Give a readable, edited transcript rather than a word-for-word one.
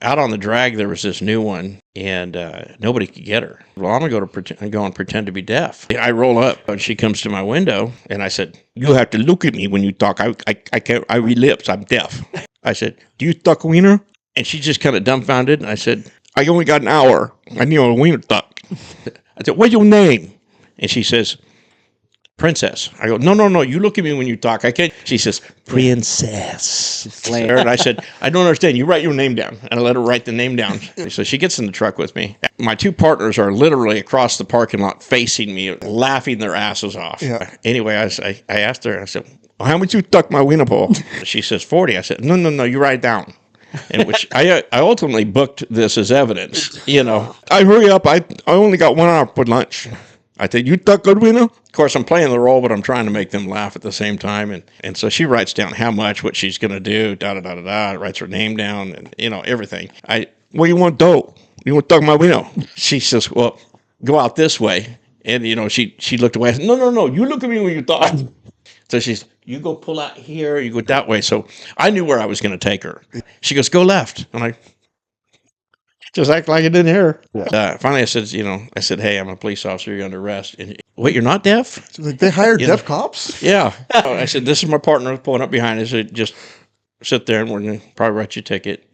Out on the drag, there was this new one, and nobody could get her. Well, I'm going to go and pretend to be deaf. I roll up, and she comes to my window, and I said, "You have to look at me when you talk. I can't, I read lips. I'm deaf." I said, "Do you tuck wiener?" And she just kind of dumbfounded, and I said, "I only got an hour. I need a wiener tuck." I said, "What's your name?" And she says, "Princess." I go, no. You look at me when you talk. I can't. She says, "Princess." And I said, "I don't understand. You write your name down." And I let her write the name down. So she gets in the truck with me. My two partners are literally across the parking lot facing me, laughing their asses off. Yeah. Anyway, I asked her, I said, "Well, how much you tuck my wiener pole?" She says, 40. I said, no, you write it down. And which I ultimately booked this as evidence. I hurry up. I only got 1 hour for lunch. I said, "You tuck good wiener?" Of course, I'm playing the role, but I'm trying to make them laugh at the same time. And so she writes down how much, what she's going to do, da-da-da-da-da, writes her name down, and, everything. "What do you want, dough? You want to tuck my wiener?" She says, "Well, go out this way." And, she looked away. I said, no, you look at me when you talk. So she's, "You go pull out here, you go that way." So I knew where I was going to take her. She goes, "Go left." And I just act like I didn't hear her. Yeah. Finally, I said, "Hey, I'm a police officer. You're under arrest." And, "What, you're not deaf?" So, like, they hired deaf cops? Yeah. I said, "This is my partner pulling up behind us. So just sit there and we're going to probably write you a ticket."